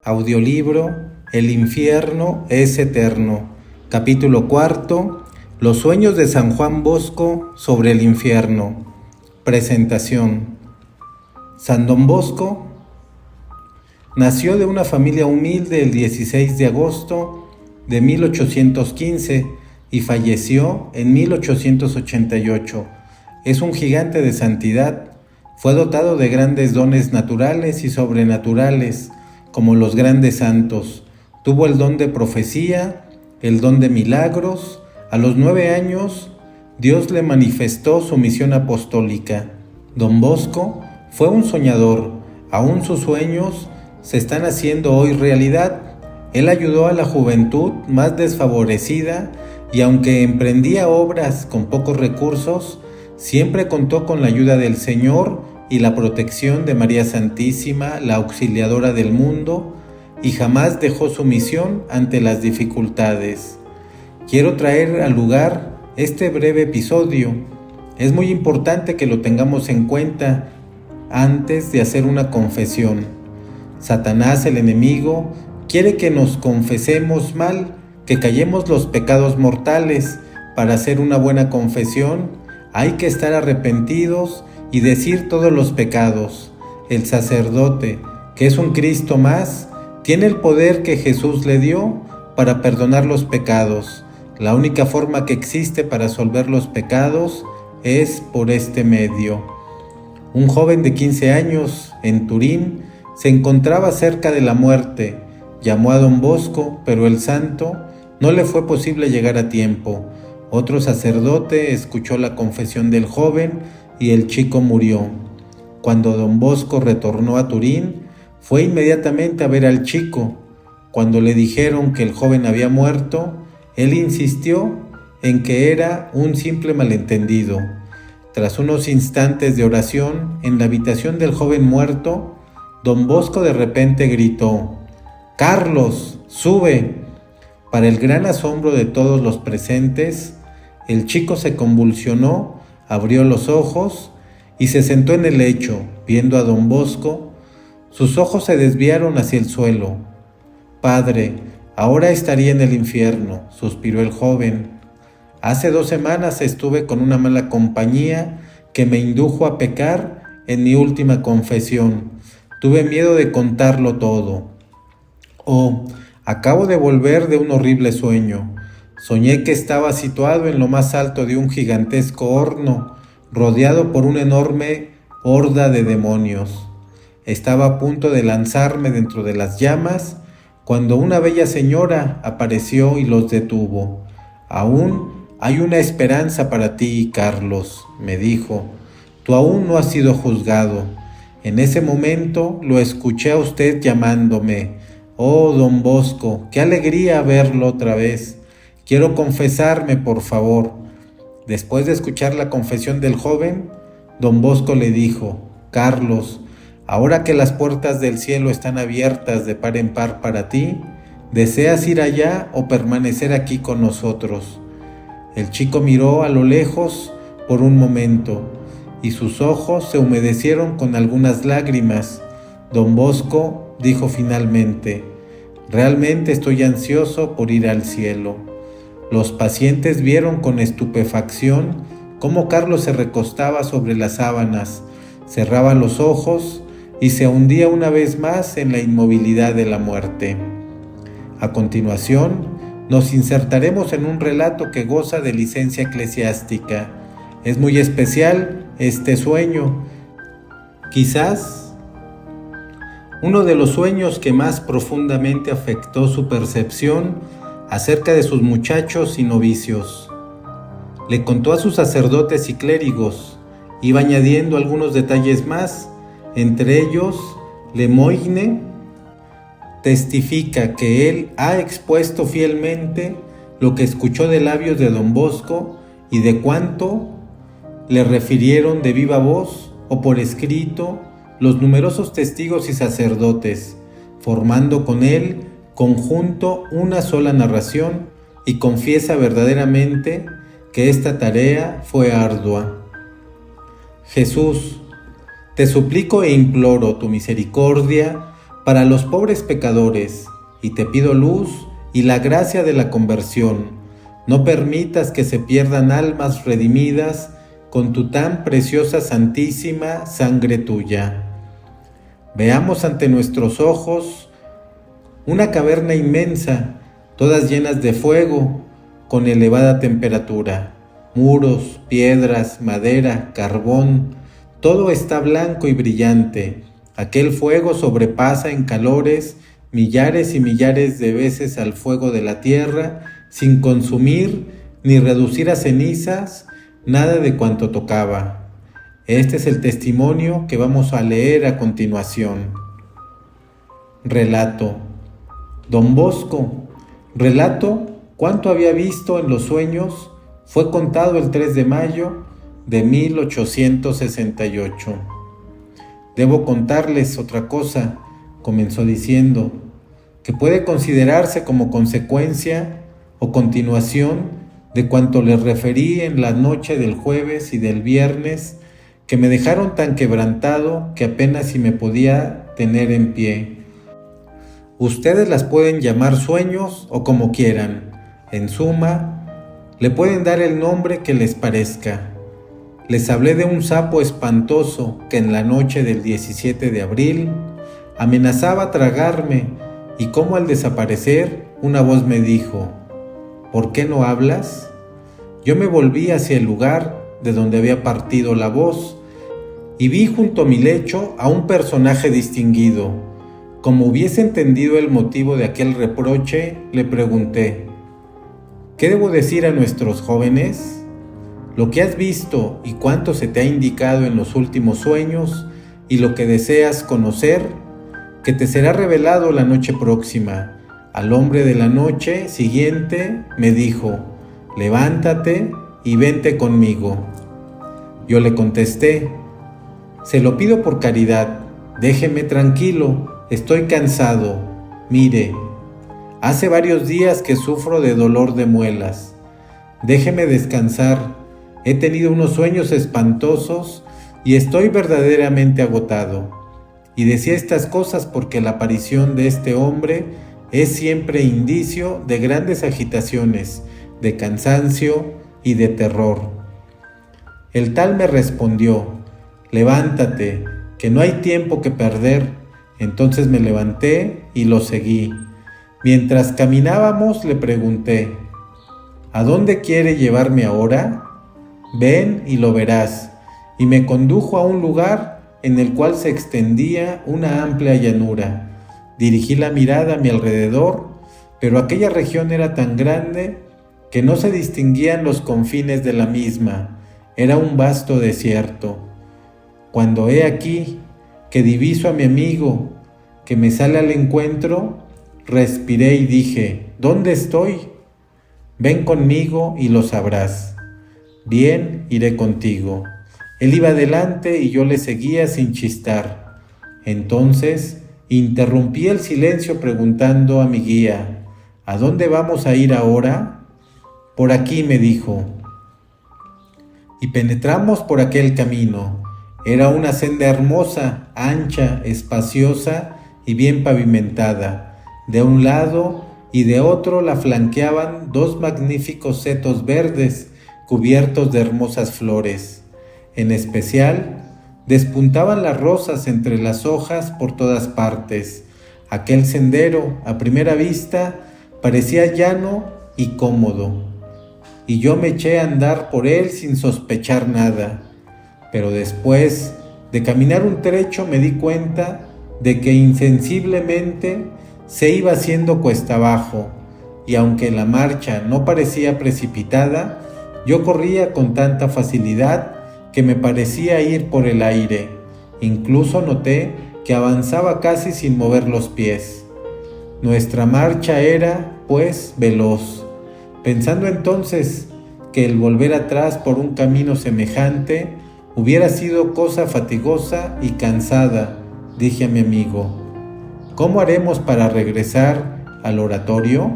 Audiolibro El infierno es eterno. Capítulo 4. Los sueños de San Juan Bosco sobre el infierno. Presentación. San Don Bosco nació de una familia humilde el 16 de agosto de 1815 y falleció en 1888. Es un gigante de santidad. Fue dotado de grandes dones naturales y sobrenaturales, como los grandes santos. Tuvo el don de profecía, el don de milagros. A los 9 años, Dios le manifestó su misión apostólica. Don Bosco fue un soñador. Aún sus sueños se están haciendo hoy realidad. Él ayudó a la juventud más desfavorecida y aunque emprendía obras con pocos recursos, siempre contó con la ayuda del Señor y la protección de María Santísima, la auxiliadora del mundo, y jamás dejó su misión ante las dificultades. Quiero traer al lugar este breve episodio. Es muy importante que lo tengamos en cuenta antes de hacer una confesión. Satanás, el enemigo, quiere que nos confesemos mal, que callemos los pecados mortales. Para hacer una buena confesión hay que estar arrepentidos y decir todos los pecados. El sacerdote, que es un Cristo más, tiene el poder que Jesús le dio para perdonar los pecados. La única forma que existe para absolver los pecados es por este medio. Un joven de 15 años, en Turín, se encontraba cerca de la muerte. Llamó a Don Bosco, pero el santo no le fue posible llegar a tiempo. Otro sacerdote escuchó la confesión del joven y el chico murió. Cuando Don Bosco retornó a Turín, fue inmediatamente a ver al chico. Cuando le dijeron que el joven había muerto, él insistió en que era un simple malentendido. Tras unos instantes de oración en la habitación del joven muerto, Don Bosco de repente gritó: «¡Carlos, sube!». Para el gran asombro de todos los presentes, el chico se convulsionó, abrió los ojos y se sentó en el lecho. Viendo a Don Bosco, sus ojos se desviaron hacia el suelo. «Padre, ahora estaría en el infierno», suspiró el joven. «Hace 2 semanas estuve con una mala compañía que me indujo a pecar en mi última confesión. Tuve miedo de contarlo todo. Acabo de volver de un horrible sueño. Soñé que estaba situado en lo más alto de un gigantesco horno, rodeado por una enorme horda de demonios. Estaba a punto de lanzarme dentro de las llamas, cuando una bella señora apareció y los detuvo. «Aún hay una esperanza para ti, Carlos», me dijo. «Tú aún no has sido juzgado». En ese momento lo escuché a usted llamándome. «Oh, Don Bosco, qué alegría verlo otra vez. Quiero confesarme, por favor». Después de escuchar la confesión del joven, Don Bosco le dijo: «Carlos, ahora que las puertas del cielo están abiertas de par en par para ti, ¿deseas ir allá o permanecer aquí con nosotros?». El chico miró a lo lejos por un momento y sus ojos se humedecieron con algunas lágrimas. Don Bosco dijo finalmente: «Realmente estoy ansioso por ir al cielo». Los pacientes vieron con estupefacción cómo Carlos se recostaba sobre las sábanas, cerraba los ojos y se hundía una vez más en la inmovilidad de la muerte. A continuación, nos insertaremos en un relato que goza de licencia eclesiástica. Es muy especial este sueño. Quizás uno de los sueños que más profundamente afectó su percepción acerca de sus muchachos y novicios. Le contó a sus sacerdotes y clérigos. Iba añadiendo algunos detalles más. Entre ellos, Lemoyne testifica que él ha expuesto fielmente lo que escuchó de labios de Don Bosco y de cuánto le refirieron de viva voz o por escrito los numerosos testigos y sacerdotes, formando con él conjunto una sola narración, y confiesa verdaderamente que esta tarea fue ardua. Jesús, te suplico e imploro tu misericordia para los pobres pecadores, y te pido luz y la gracia de la conversión. No permitas que se pierdan almas redimidas con tu tan preciosa santísima sangre tuya. Veamos ante nuestros ojos una caverna inmensa, todas llenas de fuego, con elevada temperatura. Muros, piedras, madera, carbón, todo está blanco y brillante. Aquel fuego sobrepasa en calores millares y millares de veces al fuego de la tierra, sin consumir ni reducir a cenizas nada de cuanto tocaba. Este es el testimonio que vamos a leer a continuación. Relato. Don Bosco, relato cuánto había visto en los sueños, fue contado el 3 de mayo de 1868. Debo contarles otra cosa, comenzó diciendo, que puede considerarse como consecuencia o continuación de cuanto les referí en la noche del jueves y del viernes, que me dejaron tan quebrantado que apenas si me podía tener en pie. Ustedes las pueden llamar sueños o como quieran. En suma, le pueden dar el nombre que les parezca. Les hablé de un sapo espantoso que en la noche del 17 de abril amenazaba tragarme y cómo al desaparecer una voz me dijo, ¿por qué no hablas? Yo me volví hacia el lugar de donde había partido la voz y vi junto a mi lecho a un personaje distinguido. Como hubiese entendido el motivo de aquel reproche, le pregunté, ¿qué debo decir a nuestros jóvenes? Lo que has visto y cuánto se te ha indicado en los últimos sueños y lo que deseas conocer, que te será revelado la noche próxima. Al hombre de la noche siguiente me dijo, levántate y vente conmigo. Yo le contesté, se lo pido por caridad, déjeme tranquilo, estoy cansado. Mire, hace varios días que sufro de dolor de muelas. Déjeme descansar, he tenido unos sueños espantosos y estoy verdaderamente agotado. Y decía estas cosas porque la aparición de este hombre es siempre indicio de grandes agitaciones, de cansancio y de terror. El tal me respondió, levántate, que no hay tiempo que perder. Entonces me levanté y lo seguí. Mientras caminábamos le pregunté, ¿a dónde quiere llevarme ahora? Ven y lo verás. Y me condujo a un lugar en el cual se extendía una amplia llanura. Dirigí la mirada a mi alrededor, pero aquella región era tan grande que no se distinguían los confines de la misma. Era un vasto desierto. Cuando he aquí que diviso a mi amigo que me sale al encuentro, respiré y dije, ¿dónde estoy? Ven conmigo y lo sabrás. Bien, iré contigo. Él iba adelante y yo le seguía sin chistar. Entonces interrumpí el silencio preguntando a mi guía, ¿a dónde vamos a ir ahora? Por aquí, me dijo. Y penetramos por aquel camino. Era una senda hermosa, ancha, espaciosa y bien pavimentada. De un lado y de otro la flanqueaban dos magníficos setos verdes cubiertos de hermosas flores. En especial, despuntaban las rosas entre las hojas por todas partes. Aquel sendero, a primera vista, parecía llano y cómodo, y yo me eché a andar por él sin sospechar nada. Pero después de caminar un trecho me di cuenta de que insensiblemente se iba haciendo cuesta abajo, y aunque la marcha no parecía precipitada, yo corría con tanta facilidad que me parecía ir por el aire. Incluso noté que avanzaba casi sin mover los pies. Nuestra marcha era, pues, veloz. Pensando entonces que el volver atrás por un camino semejante hubiera sido cosa fatigosa y cansada, dije a mi amigo, ¿cómo haremos para regresar al oratorio?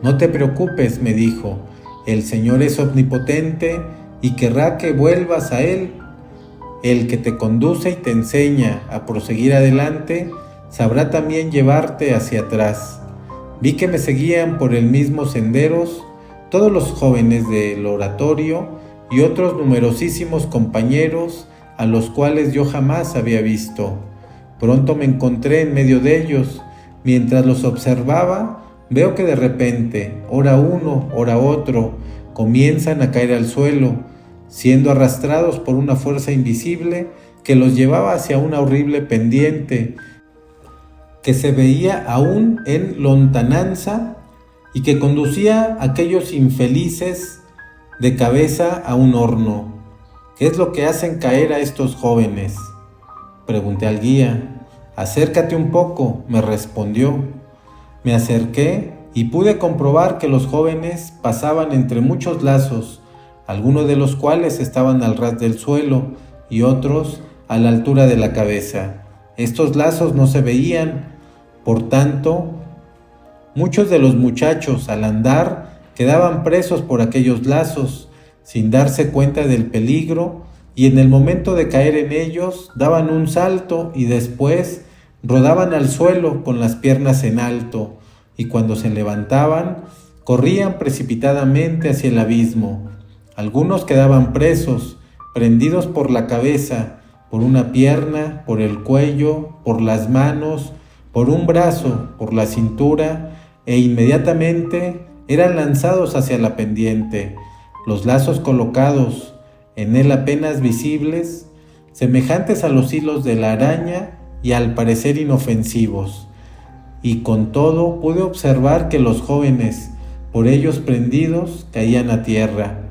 No te preocupes, me dijo, el Señor es omnipotente y querrá que vuelvas a Él. El que te conduce y te enseña a proseguir adelante sabrá también llevarte hacia atrás. Vi que me seguían por el mismo senderos todos los jóvenes del oratorio y otros numerosísimos compañeros a los cuales yo jamás había visto. Pronto me encontré en medio de ellos. Mientras los observaba, veo que de repente, ora uno, ora otro, comienzan a caer al suelo, siendo arrastrados por una fuerza invisible que los llevaba hacia una horrible pendiente que se veía aún en lontananza y que conducía a aquellos infelices de cabeza a un horno. ¿Qué es lo que hacen caer a estos jóvenes?, pregunté al guía. Acércate un poco, me respondió. Me acerqué y pude comprobar que los jóvenes pasaban entre muchos lazos, algunos de los cuales estaban al ras del suelo y otros a la altura de la cabeza. Estos lazos no se veían, por tanto, muchos de los muchachos al andar quedaban presos por aquellos lazos, sin darse cuenta del peligro, y en el momento de caer en ellos daban un salto y después rodaban al suelo con las piernas en alto, y cuando se levantaban, corrían precipitadamente hacia el abismo. Algunos quedaban presos, prendidos por la cabeza, por una pierna, por el cuello, por las manos, por un brazo, por la cintura, e inmediatamente eran lanzados hacia la pendiente, los lazos colocados en él apenas visibles, semejantes a los hilos de la araña y al parecer inofensivos. Y con todo pude observar que los jóvenes, por ellos prendidos, caían a tierra.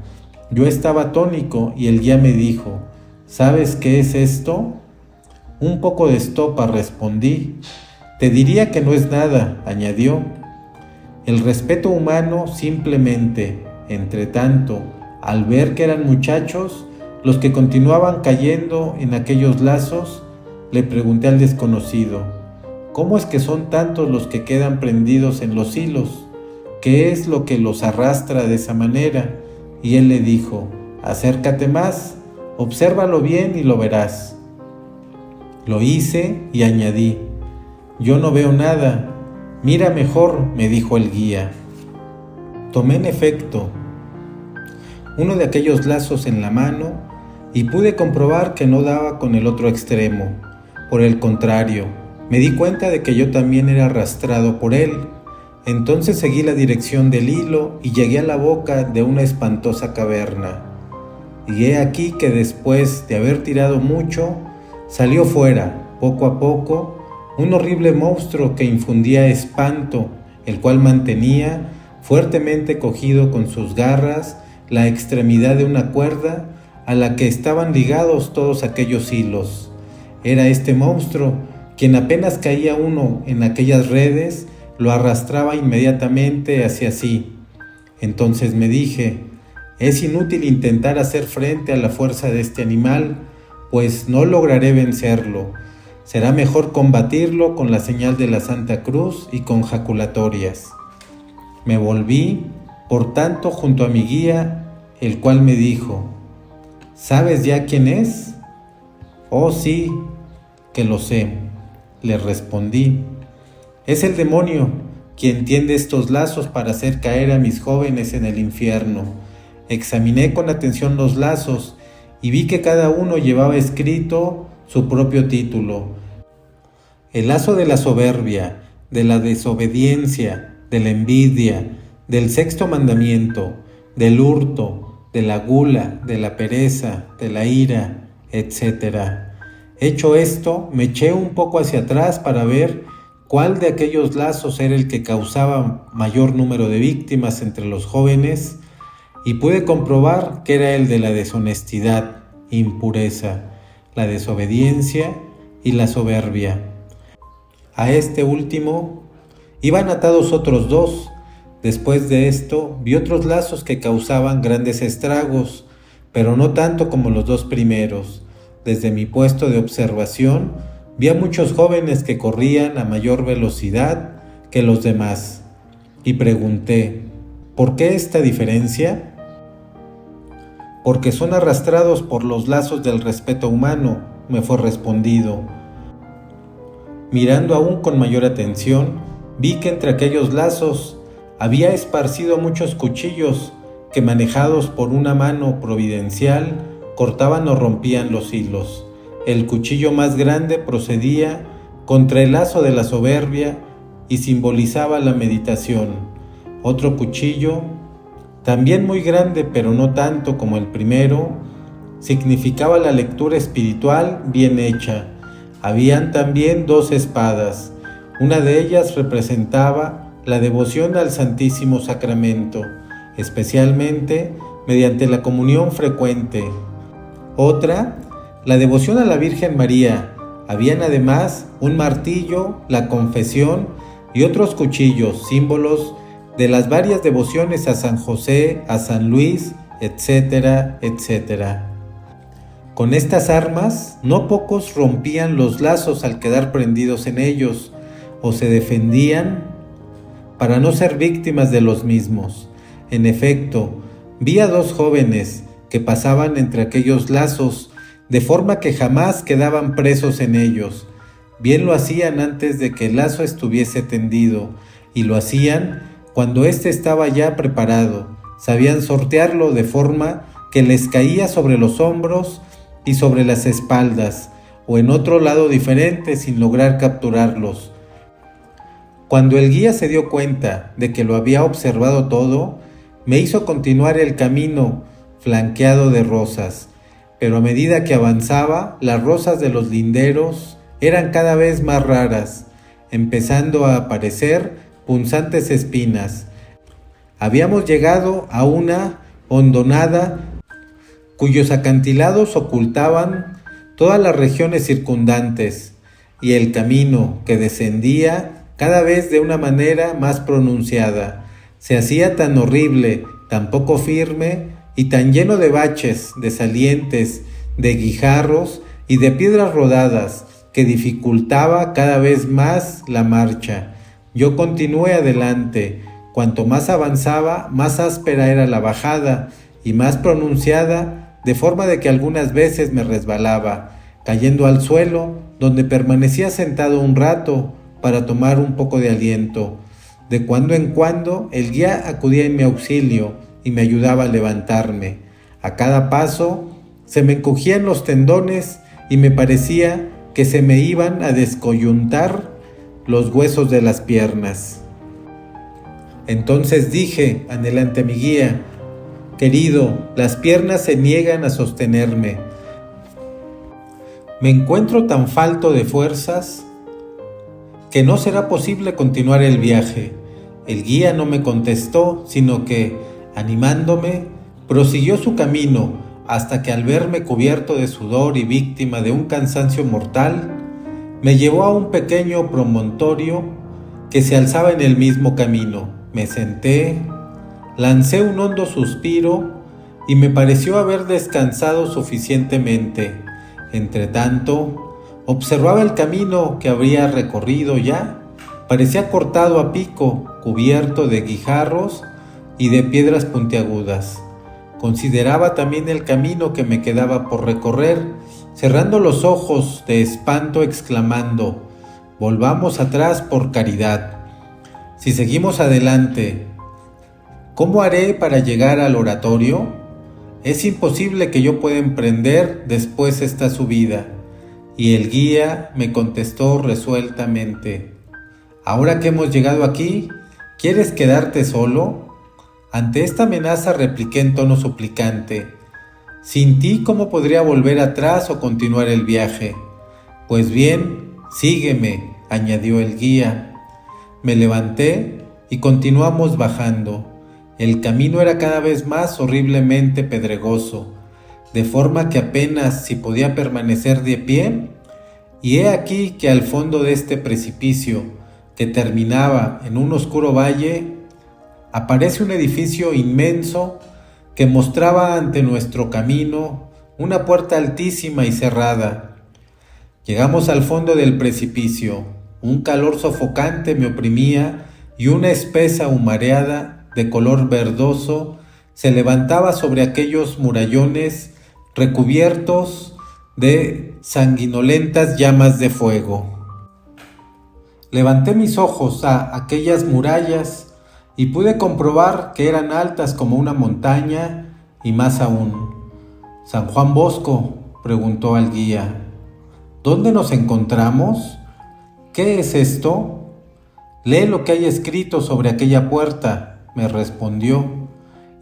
Yo estaba atónito y el guía me dijo: ¿sabes qué es esto? Un poco de estopa, respondí. Te diría que no es nada, añadió. El respeto humano simplemente. Entre tanto, al ver que eran muchachos los que continuaban cayendo en aquellos lazos, le pregunté al desconocido: ¿cómo es que son tantos los que quedan prendidos en los hilos? ¿Qué es lo que los arrastra de esa manera? Y él le dijo: acércate más, obsérvalo bien y lo verás. Lo hice y añadí: yo no veo nada. Mira mejor, me dijo el guía. Tomé en efecto uno de aquellos lazos en la mano y pude comprobar que no daba con el otro extremo. Por el contrario, me di cuenta de que yo también era arrastrado por él. Entonces seguí la dirección del hilo y llegué a la boca de una espantosa caverna. Y he aquí que después de haber tirado mucho, salió fuera, poco a poco, un horrible monstruo que infundía espanto, el cual mantenía, fuertemente cogido con sus garras, la extremidad de una cuerda a la que estaban ligados todos aquellos hilos. Era este monstruo quien, apenas caía uno en aquellas redes, lo arrastraba inmediatamente hacia sí. Entonces me dije: es inútil intentar hacer frente a la fuerza de este animal, pues no lograré vencerlo. Será mejor combatirlo con la señal de la Santa Cruz y con jaculatorias. Me volví, por tanto, junto a mi guía, el cual me dijo: ¿sabes ya quién es? Oh, sí, que lo sé, le respondí. Es el demonio quien tiende estos lazos para hacer caer a mis jóvenes en el infierno. Examiné con atención los lazos y vi que cada uno llevaba escrito su propio título: el lazo de la soberbia, de la desobediencia, de la envidia, del sexto mandamiento, del hurto, de la gula, de la pereza, de la ira, etc. Hecho esto, me eché un poco hacia atrás para ver cuál de aquellos lazos era el que causaba mayor número de víctimas entre los jóvenes, y pude comprobar que era el de la deshonestidad, impureza, la desobediencia y la soberbia. A este último iban atados otros dos. Después de esto vi otros lazos que causaban grandes estragos, pero no tanto como los dos primeros. Desde mi puesto de observación vi a muchos jóvenes que corrían a mayor velocidad que los demás, y pregunté: ¿por qué esta diferencia? Porque son arrastrados por los lazos del respeto humano, me fue respondido. Mirando aún con mayor atención, vi que entre aquellos lazos había esparcido muchos cuchillos que, manejados por una mano providencial, cortaban o rompían los hilos. El cuchillo más grande procedía contra el lazo de la soberbia y simbolizaba la meditación. Otro cuchillo, también muy grande pero no tanto como el primero, significaba la lectura espiritual bien hecha. Habían también 2 espadas. Una de ellas representaba la devoción al Santísimo Sacramento, especialmente mediante la comunión frecuente. Otra, la devoción a la Virgen María. Habían además un martillo, la confesión y otros cuchillos, símbolos de las varias devociones a San José, a San Luis, etcétera, etcétera. Con estas armas, no pocos rompían los lazos al quedar prendidos en ellos, o se defendían para no ser víctimas de los mismos. En efecto, vi a 2 jóvenes que pasaban entre aquellos lazos, de forma que jamás quedaban presos en ellos. Bien lo hacían antes de que el lazo estuviese tendido, y lo hacían cuando éste estaba ya preparado. Sabían sortearlo de forma que les caía sobre los hombros y sobre las espaldas, o en otro lado diferente sin lograr capturarlos. Cuando el guía se dio cuenta de que lo había observado todo, me hizo continuar el camino flanqueado de rosas, pero a medida que avanzaba, las rosas de los linderos eran cada vez más raras, empezando a aparecer punzantes espinas. Habíamos llegado a una hondonada cuyos acantilados ocultaban todas las regiones circundantes, y el camino que descendía cada vez de una manera más pronunciada se hacía tan horrible, tan poco firme y tan lleno de baches, de salientes, de guijarros y de piedras rodadas, que dificultaba cada vez más la marcha. Yo continué adelante. Cuanto más avanzaba, más áspera era la bajada y más pronunciada, de forma de que algunas veces me resbalaba, cayendo al suelo, donde permanecía sentado un rato para tomar un poco de aliento. De cuando en cuando el guía acudía en mi auxilio y me ayudaba a levantarme. A cada paso se me encogían los tendones y me parecía que se me iban a descoyuntar los huesos de las piernas. Entonces dije, anhelante a mi guía: querido, las piernas se niegan a sostenerme. Me encuentro tan falto de fuerzas que no será posible continuar el viaje. El guía no me contestó, sino que, animándome, prosiguió su camino hasta que, al verme cubierto de sudor y víctima de un cansancio mortal, me llevó a un pequeño promontorio que se alzaba en el mismo camino. Me senté, lancé un hondo suspiro y me pareció haber descansado suficientemente. Entretanto, observaba el camino que habría recorrido ya. Parecía cortado a pico, cubierto de guijarros y de piedras puntiagudas. Consideraba también el camino que me quedaba por recorrer, cerrando los ojos de espanto, exclamando: volvamos atrás por caridad. Si seguimos adelante, ¿cómo haré para llegar al oratorio? Es imposible que yo pueda emprender después esta subida. Y el guía me contestó resueltamente: ahora que hemos llegado aquí, ¿quieres quedarte solo? Ante esta amenaza repliqué en tono suplicante: sin ti, ¿cómo podría volver atrás o continuar el viaje? Pues bien, sígueme, añadió el guía. Me levanté y continuamos bajando. El camino era cada vez más horriblemente pedregoso, de forma que apenas si podía permanecer de pie, y he aquí que al fondo de este precipicio, que terminaba en un oscuro valle, aparece un edificio inmenso que mostraba ante nuestro camino una puerta altísima y cerrada. Llegamos al fondo del precipicio. Un calor sofocante me oprimía y una espesa humareada de color verdoso se levantaba sobre aquellos murallones recubiertos de sanguinolentas llamas de fuego. Levanté mis ojos a aquellas murallas y pude comprobar que eran altas como una montaña y más aún. «San Juan Bosco», preguntó al guía, «¿dónde nos encontramos? ¿Qué es esto?» «Lee lo que hay escrito sobre aquella puerta», me respondió,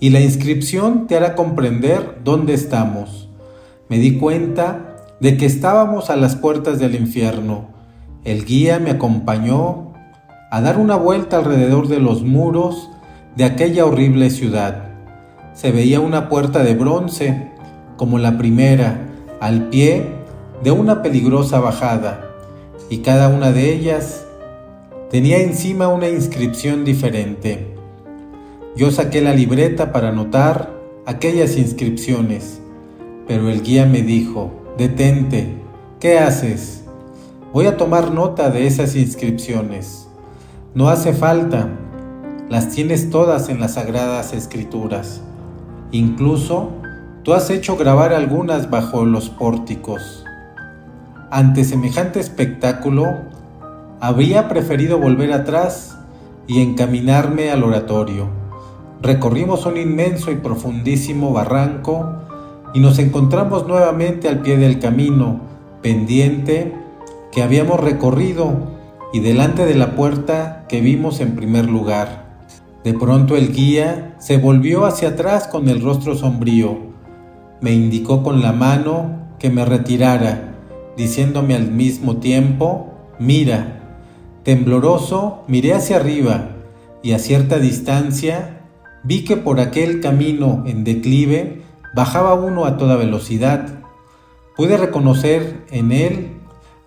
«y la inscripción te hará comprender dónde estamos». Me di cuenta de que estábamos a las puertas del infierno. El guía me acompañó a dar una vuelta alrededor de los muros de aquella horrible ciudad. Se veía una puerta de bronce, como la primera, al pie de una peligrosa bajada, y cada una de ellas tenía encima una inscripción diferente. Yo saqué la libreta para anotar aquellas inscripciones, pero el guía me dijo: «Detente, ¿qué haces?» «Voy a tomar nota de esas inscripciones». «No hace falta, las tienes todas en las Sagradas Escrituras. Incluso tú has hecho grabar algunas bajo los pórticos». Ante semejante espectáculo, habría preferido volver atrás y encaminarme al oratorio. Recorrimos un inmenso y profundísimo barranco y nos encontramos nuevamente al pie del camino pendiente que habíamos recorrido y delante de la puerta que vimos en primer lugar. De pronto el guía se volvió hacia atrás con el rostro sombrío. Me indicó con la mano que me retirara, diciéndome al mismo tiempo: «Mira». Tembloroso miré hacia arriba y a cierta distancia vi que por aquel camino en declive bajaba uno a toda velocidad. Pude reconocer en él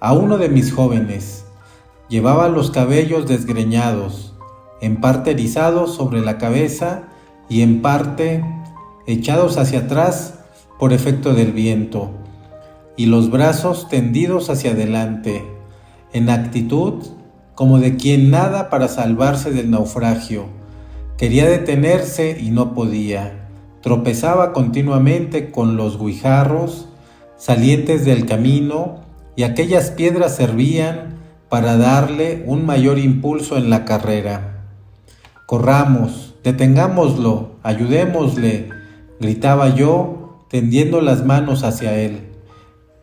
a uno de mis jóvenes. Llevaba los cabellos desgreñados, en parte erizados sobre la cabeza y en parte echados hacia atrás por efecto del viento, y los brazos tendidos hacia adelante, en actitud como de quien nada para salvarse del naufragio. Quería detenerse y no podía. Tropezaba continuamente con los guijarros salientes del camino, y aquellas piedras servían para darle un mayor impulso en la carrera. «Corramos, detengámoslo, ayudémosle», gritaba yo, tendiendo las manos hacia él.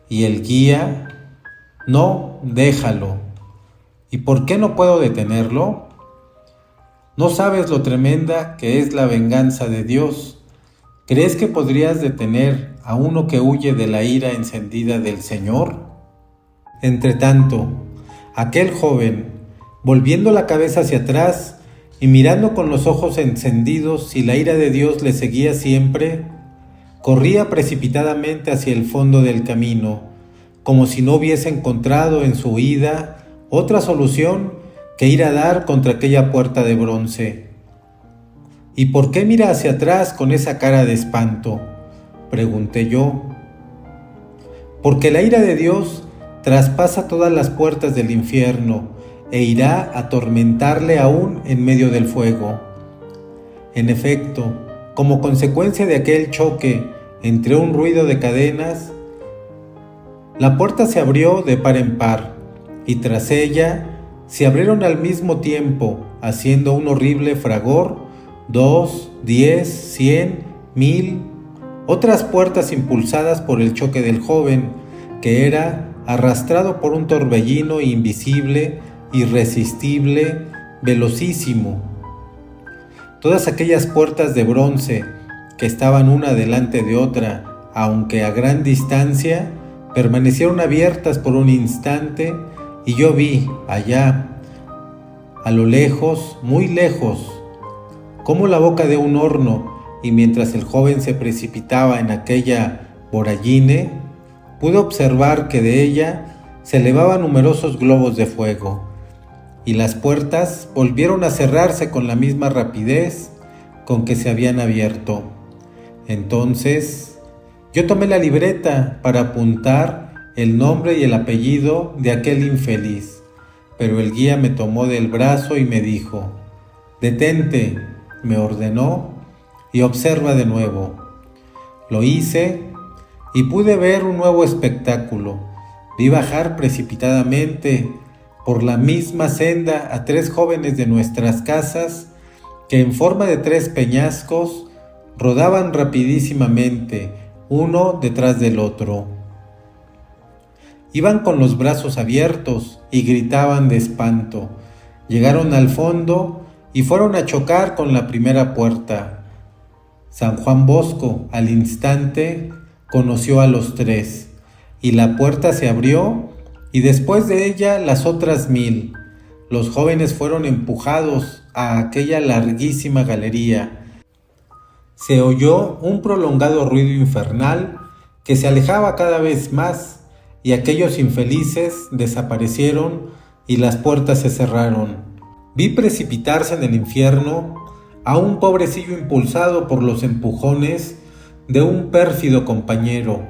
Y el guía: «No, déjalo». «¿Y por qué no puedo detenerlo?» «No sabes lo tremenda que es la venganza de Dios. ¿Crees que podrías detener a uno que huye de la ira encendida del Señor?» Entretanto, aquel joven, volviendo la cabeza hacia atrás y mirando con los ojos encendidos si la ira de Dios le seguía siempre, corría precipitadamente hacia el fondo del camino, como si no hubiese encontrado en su huida otra solución que ir a dar contra aquella puerta de bronce. «¿Y por qué mira hacia atrás con esa cara de espanto?», pregunté yo. «Porque la ira de Dios traspasa todas las puertas del infierno e irá a atormentarle aún en medio del fuego». En efecto, como consecuencia de aquel choque entre un ruido de cadenas, la puerta se abrió de par en par, y tras ella se abrieron al mismo tiempo, haciendo un horrible fragor, 2, 10, 100, 1000, otras puertas impulsadas por el choque del joven, que era arrastrado por un torbellino invisible, irresistible, velocísimo. Todas aquellas puertas de bronce, que estaban una delante de otra, aunque a gran distancia, permanecieron abiertas por un instante, y yo vi allá, a lo lejos, muy lejos, como la boca de un horno, y mientras el joven se precipitaba en aquella voragine, pude observar que de ella se elevaban numerosos globos de fuego, y las puertas volvieron a cerrarse con la misma rapidez con que se habían abierto. Entonces yo tomé la libreta para apuntar el nombre y el apellido de aquel infeliz, pero el guía me tomó del brazo y me dijo: «Detente», me ordenó, «y observa de nuevo». Lo hice y pude ver un nuevo espectáculo. Vi bajar precipitadamente por la misma senda a 3 jóvenes de nuestras casas que en forma de 3 peñascos rodaban rapidísimamente, uno detrás del otro. Iban con los brazos abiertos y gritaban de espanto. Llegaron al fondo y fueron a chocar con la primera puerta. San Juan Bosco, al instante, conoció a los 3, y la puerta se abrió, y después de ella las otras 1000. Los jóvenes fueron empujados a aquella larguísima galería. Se oyó un prolongado ruido infernal que se alejaba cada vez más, y aquellos infelices desaparecieron y las puertas se cerraron. Vi precipitarse en el infierno a un pobrecillo impulsado por los empujones de un pérfido compañero.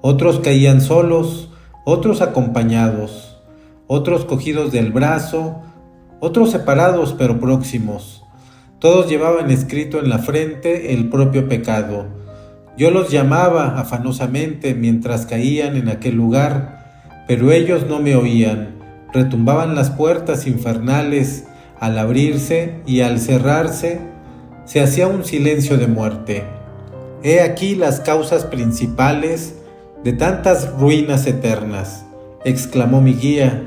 Otros caían solos, otros acompañados, otros cogidos del brazo, otros separados pero próximos. Todos llevaban escrito en la frente el propio pecado. Yo los llamaba afanosamente mientras caían en aquel lugar, pero ellos no me oían. Retumbaban las puertas infernales al abrirse, y al cerrarse se hacía un silencio de muerte. He aquí las causas principales de tantas ruinas eternas, exclamó mi guía: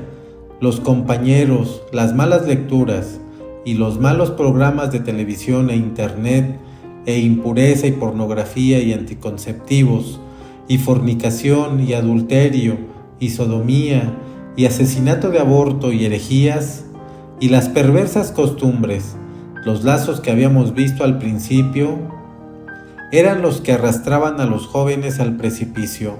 los compañeros, las malas lecturas y los malos programas de televisión e internet, e impureza y pornografía y anticonceptivos, y fornicación y adulterio y sodomía y asesinato de aborto y herejías, y las perversas costumbres, los lazos que habíamos visto al principio, eran los que arrastraban a los jóvenes al precipicio.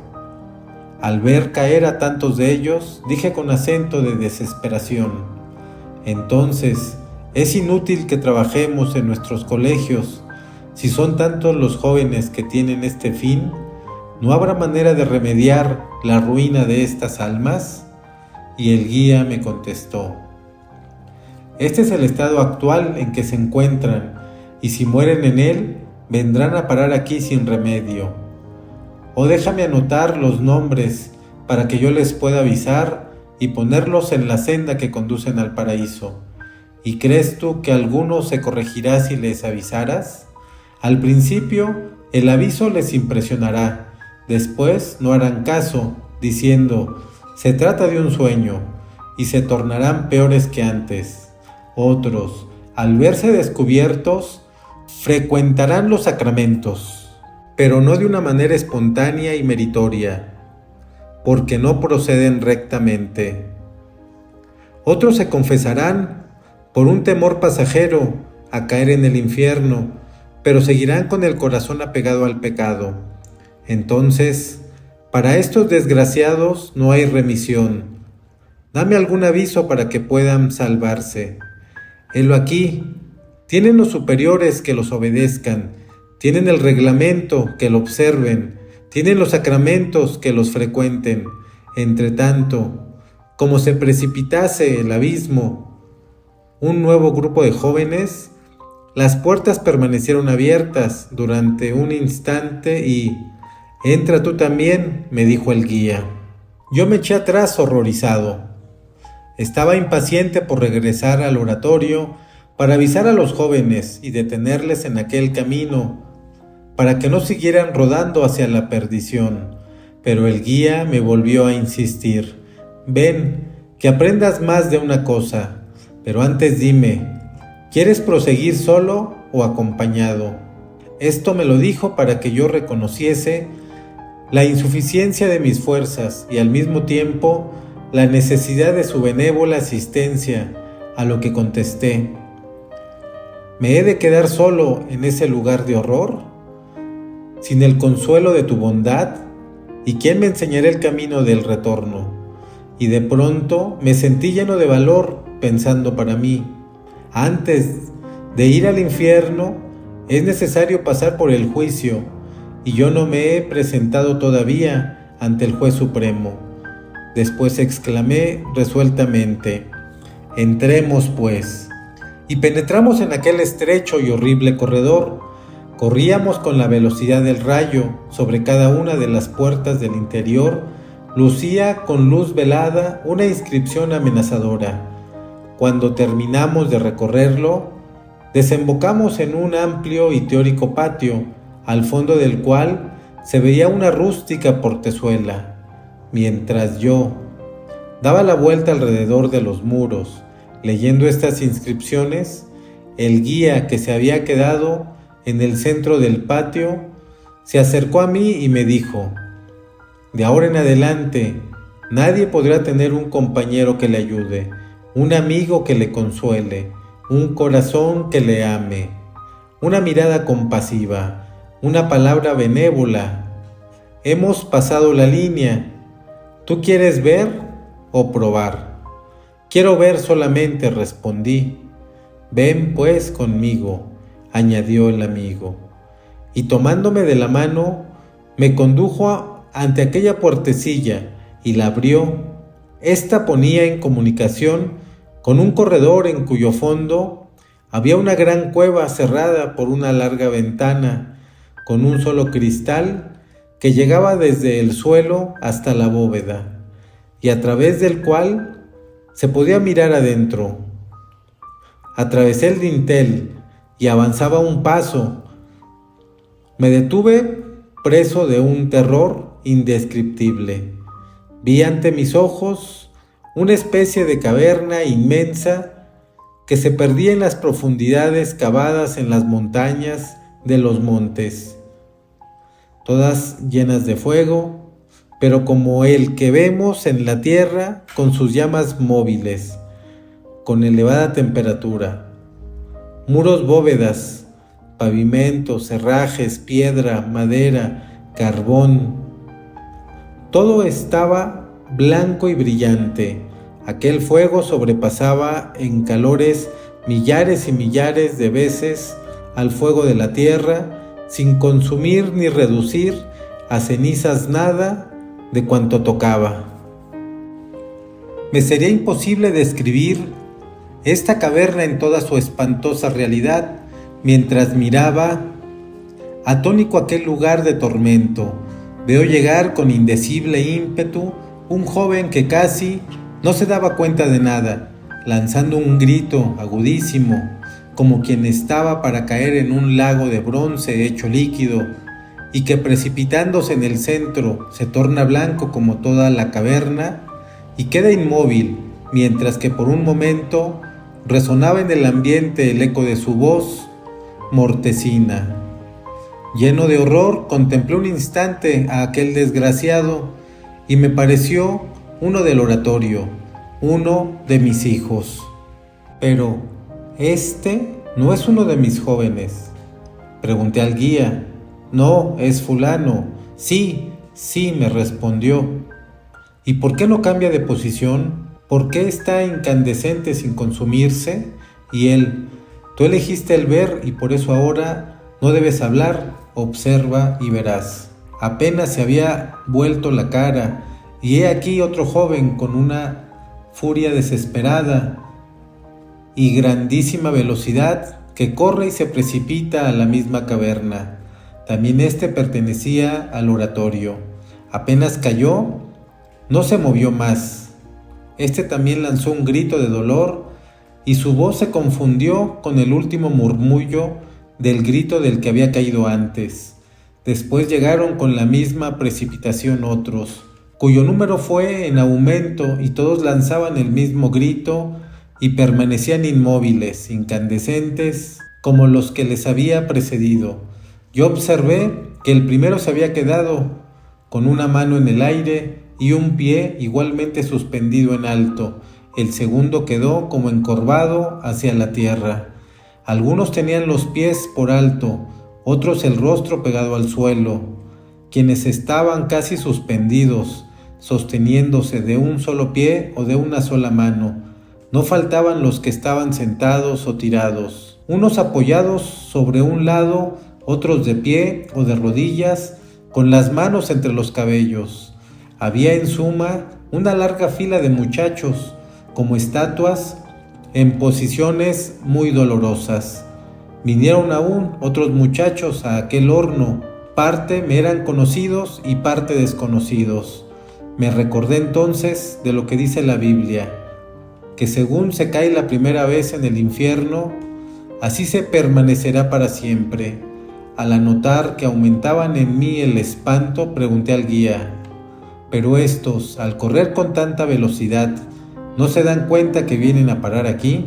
Al ver caer a tantos de ellos, dije con acento de desesperación: entonces, es inútil que trabajemos en nuestros colegios. Si son tantos los jóvenes que tienen este fin, ¿no habrá manera de remediar la ruina de estas almas? Y el guía me contestó: este es el estado actual en que se encuentran, y si mueren en él, vendrán a parar aquí sin remedio. O déjame anotar los nombres para que yo les pueda avisar y ponerlos en la senda que conducen al paraíso. ¿Y crees tú que alguno se corregirá si les avisaras? Al principio el aviso les impresionará, después no harán caso, diciendo: se trata de un sueño, y se tornarán peores que antes. Otros, al verse descubiertos, frecuentarán los sacramentos, pero no de una manera espontánea y meritoria, porque no proceden rectamente. Otros se confesarán por un temor pasajero a caer en el infierno, pero seguirán con el corazón apegado al pecado. Entonces, para estos desgraciados no hay remisión. Dame algún aviso para que puedan salvarse. Helo aquí. Tienen los superiores que los obedezcan, tienen el reglamento que lo observen, tienen los sacramentos que los frecuenten. Entre tanto, como se precipitase el abismo un nuevo grupo de jóvenes, las puertas permanecieron abiertas durante un instante y «Entra tú también», me dijo el guía. Yo me eché atrás horrorizado. Estaba impaciente por regresar al oratorio para avisar a los jóvenes y detenerles en aquel camino, para que no siguieran rodando hacia la perdición. Pero el guía me volvió a insistir: «Ven, que aprendas más de una cosa, pero antes dime, ¿quieres proseguir solo o acompañado?». Esto me lo dijo para que yo reconociese la insuficiencia de mis fuerzas y al mismo tiempo la necesidad de su benévola asistencia, a lo que contesté: ¿me he de quedar solo en ese lugar de horror, sin el consuelo de tu bondad? ¿Y quién me enseñará el camino del retorno? Y de pronto me sentí lleno de valor, pensando para mí: antes de ir al infierno es necesario pasar por el juicio, y yo no me he presentado todavía ante el juez supremo. Después exclamé resueltamente: «Entremos pues». Y penetramos en aquel estrecho y horrible corredor. Corríamos con la velocidad del rayo sobre cada una de las puertas del interior, lucía con luz velada una inscripción amenazadora. Cuando terminamos de recorrerlo, desembocamos en un amplio y teórico patio, al fondo del cual se veía una rústica portezuela. Mientras yo daba la vuelta alrededor de los muros, leyendo estas inscripciones, el guía, que se había quedado en el centro del patio, se acercó a mí y me dijo: «De ahora en adelante, nadie podrá tener un compañero que le ayude, un amigo que le consuele, un corazón que le ame, una mirada compasiva, una palabra benévola. Hemos pasado la línea. ¿Tú quieres ver o probar?» «Quiero ver solamente», respondí. «Ven pues conmigo», añadió el amigo, y tomándome de la mano, me condujo ante aquella puertecilla y la abrió. Esta ponía en comunicación con un corredor en cuyo fondo había una gran cueva cerrada por una larga ventana, con un solo cristal que llegaba desde el suelo hasta la bóveda, y a través del cual se podía mirar adentro. Atravesé el dintel y avanzaba un paso. Me detuve preso de un terror indescriptible. Vi ante mis ojos una especie de caverna inmensa que se perdía en las profundidades cavadas en las montañas de los montes, todas llenas de fuego, pero como el que vemos en la tierra, con sus llamas móviles, con elevada temperatura. Muros, bóvedas, pavimentos, herrajes, piedra, madera, carbón. Todo estaba blanco y brillante. Aquel fuego sobrepasaba en calores millares y millares de veces al fuego de la tierra, sin consumir ni reducir a cenizas nada de cuanto tocaba. Me sería imposible describir esta caverna en toda su espantosa realidad mientras miraba atónito aquel lugar de tormento. Veo llegar con indecible ímpetu un joven que casi no se daba cuenta de nada, lanzando un grito agudísimo, como quien estaba para caer en un lago de bronce hecho líquido, y que precipitándose en el centro se torna blanco como toda la caverna y queda inmóvil, mientras que por un momento resonaba en el ambiente el eco de su voz mortecina. Lleno de horror, contemplé un instante a aquel desgraciado y me pareció uno del oratorio, uno de mis hijos. Pero este no es uno de mis jóvenes. Pregunté al guía. No, es fulano. Sí, me respondió. ¿Y por qué no cambia de posición? ¿Por qué está incandescente sin consumirse? Y él: tú elegiste el ver y por eso ahora no debes hablar, observa y verás. Apenas se había vuelto la cara, y he aquí otro joven con una furia desesperada y grandísima velocidad que corre y se precipita a la misma caverna. También este pertenecía al oratorio. Apenas cayó, no se movió más. Este también lanzó un grito de dolor y su voz se confundió con el último murmullo del grito del que había caído antes. Después llegaron con la misma precipitación otros, cuyo número fue en aumento, y todos lanzaban el mismo grito y permanecían inmóviles, incandescentes, como los que les había precedido. Yo observé que el primero se había quedado con una mano en el aire y un pie igualmente suspendido en alto. El segundo quedó como encorvado hacia la tierra. Algunos tenían los pies por alto, otros el rostro pegado al suelo. Quienes estaban casi suspendidos, sosteniéndose de un solo pie o de una sola mano. No faltaban los que estaban sentados o tirados, unos apoyados sobre un lado, otros de pie o de rodillas, con las manos entre los cabellos. Había en suma una larga fila de muchachos, como estatuas, en posiciones muy dolorosas. Vinieron aún otros muchachos a aquel horno, parte me eran conocidos y parte desconocidos. Me recordé entonces de lo que dice la Biblia, que según se cae la primera vez en el infierno, así se permanecerá para siempre. Al anotar que aumentaban en mí el espanto, pregunté al guía: ¿pero estos, al correr con tanta velocidad, no se dan cuenta que vienen a parar aquí?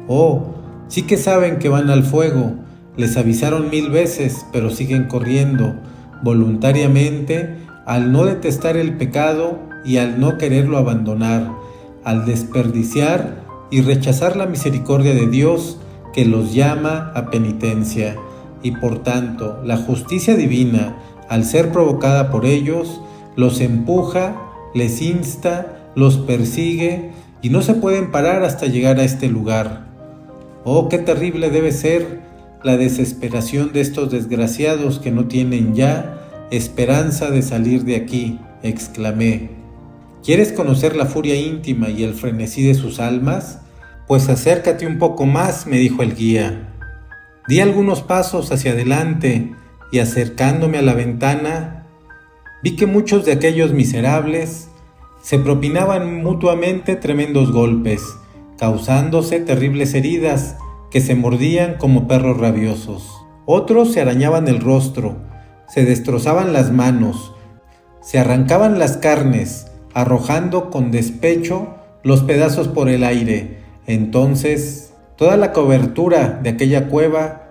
Oh, sí que saben que van al fuego. Les avisaron 1000 veces, pero siguen corriendo, voluntariamente, al no detestar el pecado y al no quererlo abandonar, al desperdiciar y rechazar la misericordia de Dios que los llama a penitencia. Y por tanto, la justicia divina, al ser provocada por ellos, los empuja, les insta, los persigue y no se pueden parar hasta llegar a este lugar. Oh, qué terrible debe ser la desesperación de estos desgraciados que no tienen ya esperanza de salir de aquí, exclamé. ¿Quieres conocer la furia íntima y el frenesí de sus almas? Pues acércate un poco más, me dijo el guía. Di algunos pasos hacia adelante y acercándome a la ventana, vi que muchos de aquellos miserables se propinaban mutuamente tremendos golpes, causándose terribles heridas que se mordían como perros rabiosos. Otros se arañaban el rostro, se destrozaban las manos, se arrancaban las carnes, arrojando con despecho los pedazos por el aire. Entonces, toda la cobertura de aquella cueva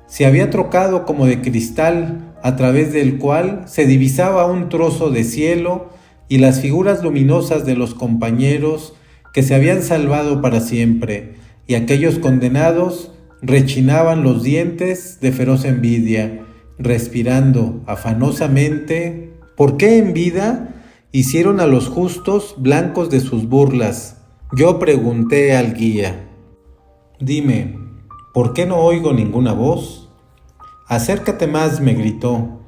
se había trocado como de cristal, a través del cual se divisaba un trozo de cielo y las figuras luminosas de los compañeros que se habían salvado para siempre, y aquellos condenados rechinaban los dientes de feroz envidia, respirando afanosamente. ¿Por qué en vida hicieron a los justos blancos de sus burlas? Yo pregunté al guía. Dime, ¿por qué no oigo ninguna voz? Acércate más, me gritó.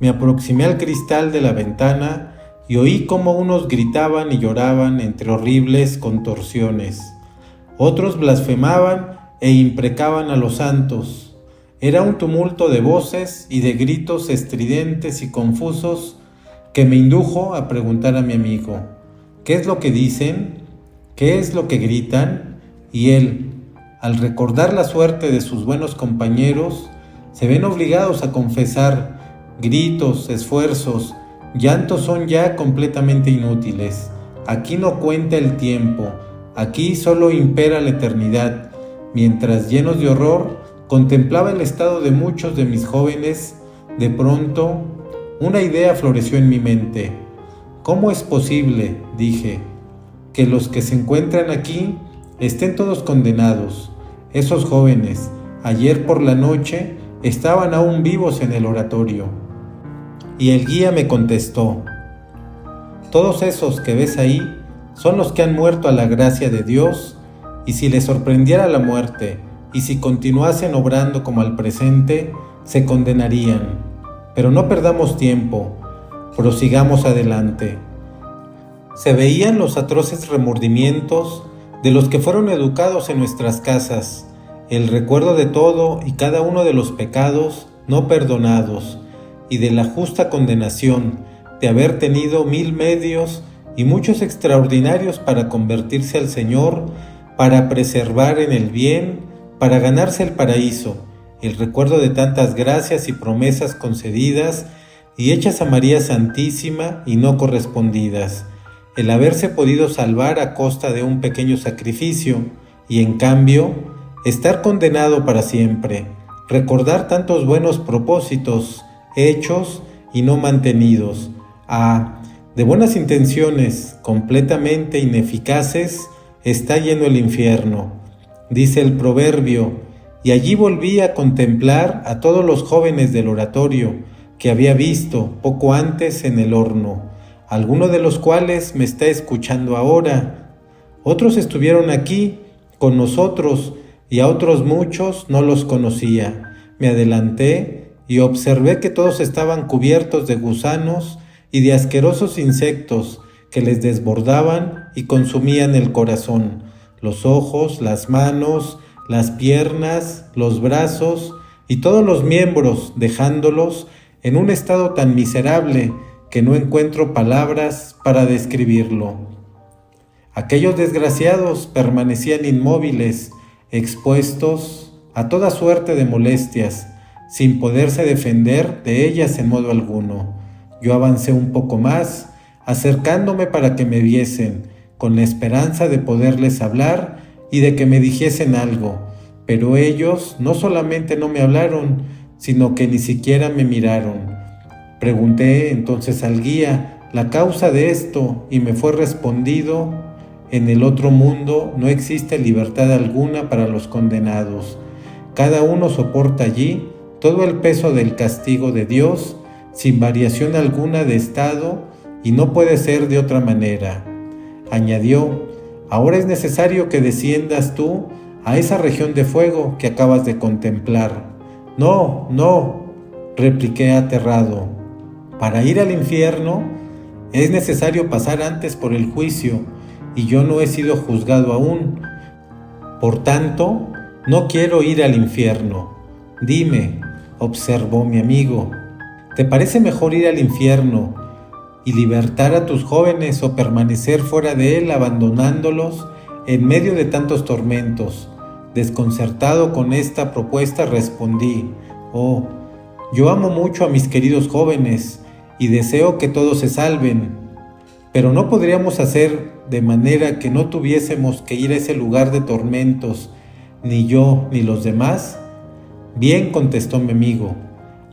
Me aproximé al cristal de la ventana y oí cómo unos gritaban y lloraban entre horribles contorsiones. Otros blasfemaban e imprecaban a los santos. Era un tumulto de voces y de gritos estridentes y confusos que me indujo a preguntar a mi amigo: ¿qué es lo que dicen? ¿Qué es lo que gritan? Y él, al recordar la suerte de sus buenos compañeros, se ven obligados a confesar: gritos, esfuerzos, llantos son ya completamente inútiles. Aquí no cuenta el tiempo, aquí solo impera la eternidad. Mientras, llenos de horror, contemplaba el estado de muchos de mis jóvenes, de pronto una idea floreció en mi mente. ¿Cómo es posible, dije, que los que se encuentran aquí estén todos condenados? Esos jóvenes, ayer por la noche, estaban aún vivos en el oratorio. Y el guía me contestó: todos esos que ves ahí son los que han muerto a la gracia de Dios, y si les sorprendiera la muerte, y si continuasen obrando como al presente, se condenarían. Pero no perdamos tiempo, prosigamos adelante. Se veían los atroces remordimientos de los que fueron educados en nuestras casas, el recuerdo de todo y cada uno de los pecados no perdonados, y de la justa condenación de haber tenido 1000 medios y muchos extraordinarios para convertirse al Señor, para preservar en el bien, para ganarse el paraíso, el recuerdo de tantas gracias y promesas concedidas y hechas a María Santísima y no correspondidas, el haberse podido salvar a costa de un pequeño sacrificio y en cambio estar condenado para siempre, recordar tantos buenos propósitos hechos y no mantenidos, de buenas intenciones completamente ineficaces está lleno el infierno, dice el proverbio, y allí volví a contemplar a todos los jóvenes del oratorio que había visto poco antes en el horno, alguno de los cuales me está escuchando ahora. Otros estuvieron aquí con nosotros y a otros muchos no los conocía. Me adelanté y observé que todos estaban cubiertos de gusanos y de asquerosos insectos que les desbordaban y consumían el corazón, los ojos, las manos, las piernas, los brazos y todos los miembros, dejándolos en un estado tan miserable que no encuentro palabras para describirlo. Aquellos desgraciados permanecían inmóviles, expuestos a toda suerte de molestias, sin poderse defender de ellas en modo alguno. Yo avancé un poco más, acercándome para que me viesen, con la esperanza de poderles hablar y de que me dijesen algo, pero ellos no solamente no me hablaron, sino que ni siquiera me miraron. Pregunté entonces al guía la causa de esto y me fue respondido: en el otro mundo no existe libertad alguna para los condenados. Cada uno soporta allí todo el peso del castigo de Dios, sin variación alguna de estado, y no puede ser de otra manera. Añadió: ahora es necesario que desciendas tú a esa región de fuego que acabas de contemplar. No, no, repliqué aterrado. Para ir al infierno es necesario pasar antes por el juicio, y yo no he sido juzgado aún. Por tanto, no quiero ir al infierno. Dime, observó mi amigo, ¿te parece mejor ir al infierno y libertar a tus jóvenes o permanecer fuera de él abandonándolos en medio de tantos tormentos? Desconcertado con esta propuesta respondí: oh, yo amo mucho a mis queridos jóvenes y deseo que todos se salven, pero no podríamos hacer de manera que no tuviésemos que ir a ese lugar de tormentos, ni yo ni los demás. Bien, contestó mi amigo,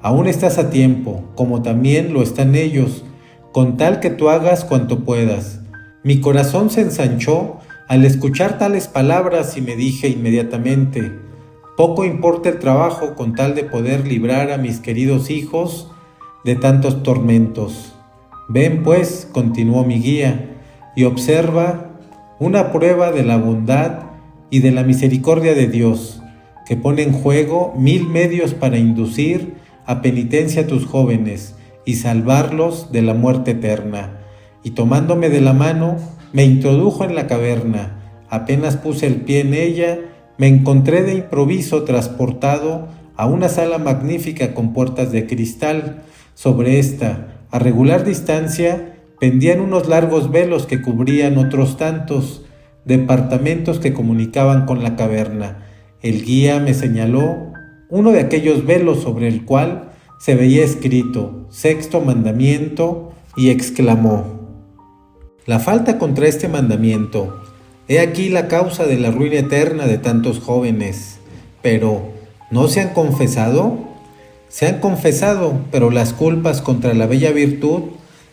aún estás a tiempo, como también lo están ellos, con tal que tú hagas cuanto puedas. Mi corazón se ensanchó al escuchar tales palabras y me dije inmediatamente: poco importa el trabajo con tal de poder librar a mis queridos hijos de tantos tormentos. Ven pues, continuó mi guía, y observa una prueba de la bondad y de la misericordia de Dios, que pone en juego 1000 medios para inducir a penitencia a tus jóvenes y salvarlos de la muerte eterna. Y tomándome de la mano, me introdujo en la caverna. Apenas puse el pie en ella, me encontré de improviso transportado a una sala magnífica con puertas de cristal. Sobre esta, a regular distancia, pendían unos largos velos que cubrían otros tantos departamentos que comunicaban con la caverna. El guía me señaló uno de aquellos velos sobre el cual se veía escrito Sexto Mandamiento y exclamó: la falta contra este mandamiento, he aquí la causa de la ruina eterna de tantos jóvenes. Pero, ¿no se han confesado? Se han confesado, pero las culpas contra la bella virtud